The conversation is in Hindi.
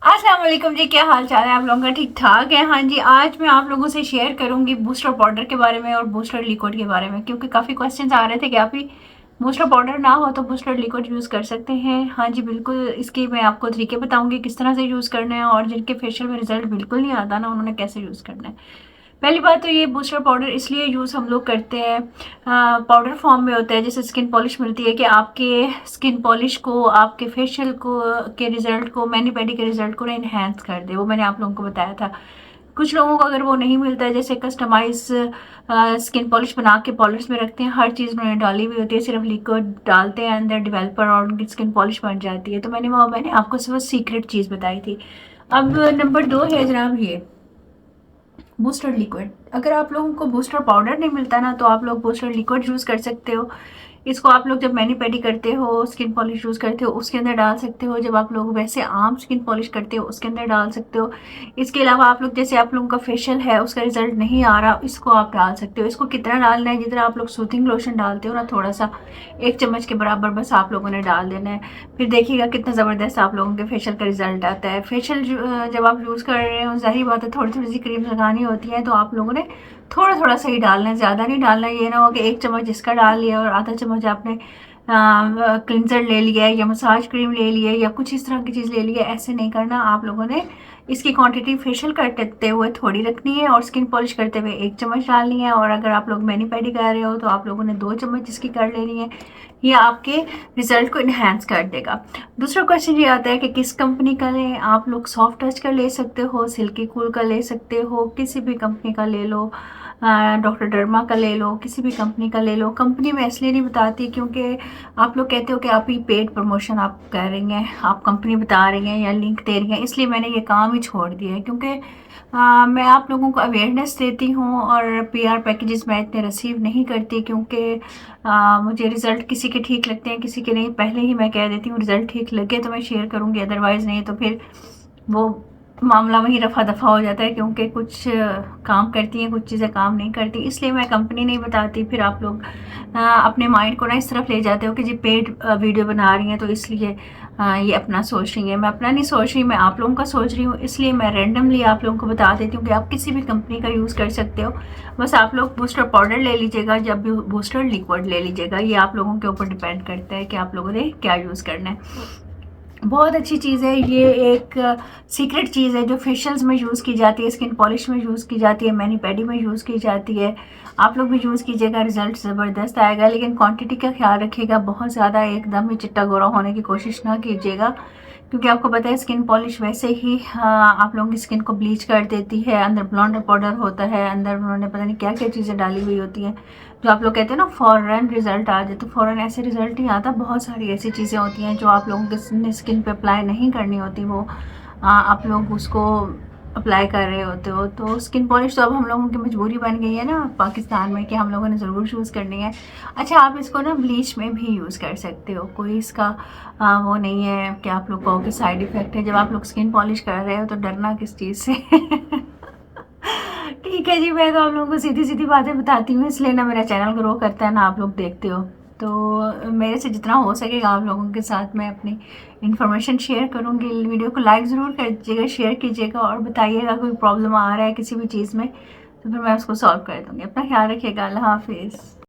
अस्सलाम वालेकुम जी, क्या हाल चाल है आप लोगों का? ठीक ठाक है। हाँ जी, आज मैं आप लोगों से शेयर करूंगी बूस्टर पाउडर के बारे में और बूस्टर लिक्विड के बारे में, क्योंकि काफ़ी क्वेश्चंस आ रहे थे कि आप ही बूस्टर पाउडर ना हो तो बूस्टर लिक्विड यूज़ कर सकते हैं। हाँ जी बिल्कुल, इसके मैं आपको तरीके बताऊंगी किस तरह से यूज़ करना है, और जिनके फेशियल में रिजल्ट बिल्कुल नहीं आता ना, उन्होंने कैसे यूज़ करना है। पहली बात तो ये बूस्टर पाउडर इसलिए यूज़ हम लोग करते हैं, पाउडर फॉर्म में होता है, जैसे स्किन पॉलिश मिलती है, कि आपके स्किन पॉलिश को, आपके फेशियल को के रिजल्ट को, मैनी पेडी के रिजल्ट को ना इन्हेंस कर दे। वो मैंने आप लोगों को बताया था। कुछ लोगों को अगर वो नहीं मिलता है, जैसे कस्टमाइज स्किन पॉलिश बना के पॉलिश में रखते हैं, हर चीज़ उन्होंने डाली हुई होती है, सिर्फ लिक्विड डालते हैं अंदर डेवलपर और उनकी स्किन पॉलिश बन जाती है। तो मैंने आपको सिर्फ सीक्रेट चीज़ बताई थी। अब नंबर 2 है जनाब ये बूस्टर लिक्विड। अगर आप लोगों को बूस्टर पाउडर नहीं मिलता ना, तो आप लोग बूस्टर लिक्विड यूज़ कर सकते हो। इसको आप लोग जब मैनी पेडी करते हो, स्किन पॉलिश यूज़ करते हो, उसके अंदर डाल सकते हो। जब आप लोग वैसे आम स्किन पॉलिश करते हो, उसके अंदर डाल सकते हो। इसके अलावा आप लोग, जैसे आप लोगों का फेशियल है, उसका रिजल्ट नहीं आ रहा, इसको आप डाल सकते हो। इसको कितना डालना है, जितना आप लोग सूथिंग लोशन डालते हो ना, थोड़ा सा 1 चम्मच के बराबर बस आप लोगों ने डाल देना है। फिर देखिएगा कितना ज़बरदस्त आप लोगों के फेशियल का रिजल्ट आता है। फेशियल जब आप यूज़ कर रहे हो, जाहिर बात है थोड़ी थोड़ी सी क्रीम लगानी होती है, तो आप लोगों ने थोड़ा थोड़ा सा ही डालना है, ज़्यादा नहीं डालना। ये ना हो कि 1 चम्मच इसका डाल लिया और आधा चम्मच आपने क्लिनजर ले लिया है या मसाज क्रीम ले ली है या कुछ इस तरह की चीज़ ले ली है। ऐसे नहीं करना। आप लोगों ने इसकी क्वांटिटी फेशियल करते हुए थोड़ी रखनी है और स्किन पॉलिश करते हुए 1 चम्मच डालनी है। और अगर आप लोग मैनी पेडी कर रहे हो, तो आप लोगों ने 2 चम्मच इसकी कर लेनी है। ये आपके रिजल्ट को इन्हेंस कर देगा। दूसरा क्वेश्चन ये आता है कि किस कंपनी का लें। आप लोग सॉफ्ट टच का ले सकते हो, सिल्की कूल का ले सकते हो, किसी भी कंपनी का ले लो। डॉक्टर डर्मा का ले लो, किसी भी कंपनी का ले लो। कंपनी मैं इसलिए नहीं बताती क्योंकि आप लोग कहते हो कि आप ही पेड प्रमोशन आप कर रही हैं, आप कंपनी बता रही हैं या लिंक दे रही हैं, इसलिए मैंने ये काम ही छोड़ दिया है। क्योंकि मैं आप लोगों को अवेयरनेस देती हूँ और पीआर पैकेजेस मैं इतने रिसीव नहीं करती, क्योंकि मुझे रिज़ल्ट किसी के ठीक लगते हैं, किसी के नहीं। पहले ही मैं कह देती हूँ, रिज़ल्ट ठीक लगे तो मैं शेयर करूँगी, अदरवाइज़ नहीं। तो फिर वो मामला वहीं रफा दफा हो जाता है, क्योंकि कुछ काम करती हैं, कुछ चीज़ें काम नहीं करती। इसलिए मैं कंपनी नहीं बताती। फिर आप लोग अपने माइंड को ना इस तरफ ले जाते हो कि जी पेड वीडियो बना रही हैं, तो इसलिए ये अपना सोच रही हैं। मैं अपना नहीं सोच रही, मैं आप लोगों का सोच रही हूँ। इसलिए मैं रैंडमली आप लोगों को बता देती हूँ कि आप किसी भी कंपनी का यूज़ कर सकते हो। बस आप लोग बूस्टर पाउडर ले लीजिएगा, जब भी बूस्टर लिक्विड ले लीजिएगा। ये आप लोगों के ऊपर डिपेंड करता है कि आप लोगों ने क्या यूज़ करना है। बहुत अच्छी चीज़ है ये, एक सीक्रेट चीज़ है जो फेशियल्स में यूज़ की जाती है, स्किन पॉलिश में यूज़ की जाती है, मैनी पेडी में यूज़ की जाती है। आप लोग भी यूज़ कीजिएगा, रिजल्ट ज़बरदस्त आएगा। लेकिन क्वांटिटी का ख्याल रखिएगा, बहुत ज़्यादा एकदम ही चिट्टा गोरा होने की कोशिश ना कीजिएगा, क्योंकि आपको पता है स्किन पॉलिश वैसे ही आप लोगों की स्किन को ब्लीच कर देती है। अंदर ब्लॉन्ड पाउडर होता है, अंदर उन्होंने पता नहीं क्या क्या चीज़ें डाली हुई होती हैं, जो आप लोग कहते हैं ना फ़ौरन रिज़ल्ट आ जाए। तो फ़ौरन ऐसे रिज़ल्ट नहीं आता। बहुत सारी ऐसी चीज़ें होती हैं जो आप लोगों के स्किन पे अप्लाई नहीं करनी होती, वो आप लोग उसको अप्लाई कर रहे होते हो। तो स्किन पॉलिश तो अब हम लोगों की मजबूरी बन गई है ना पाकिस्तान में, कि हम लोगों ने ज़रूर यूज़ करनी है। अच्छा, आप इसको ना ब्लीच में भी यूज़ कर सकते हो, कोई इसका वो नहीं है कि आप लोग कहो कि साइड इफ़ेक्ट है। जब आप लोग स्किन पॉलिश कर रहे हो तो डरना किस चीज़ से। ठीक है जी, मैं तो आप लोगों को सीधी सीधी बातें बताती हूँ, इसलिए ना मेरा चैनल ग्रो करता है ना आप लोग देखते हो। तो मेरे से जितना हो सकेगा आप लोगों के साथ मैं अपनी इन्फॉर्मेशन शेयर करूँगी। वीडियो को लाइक ज़रूर कीजिएगा, शेयर कीजिएगा और बताइएगा कोई प्रॉब्लम आ रहा है किसी भी चीज़ में, तो फिर मैं उसको सॉल्व कर दूँगी। अपना ख्याल रखिएगा। अल्लाह हाफिज़।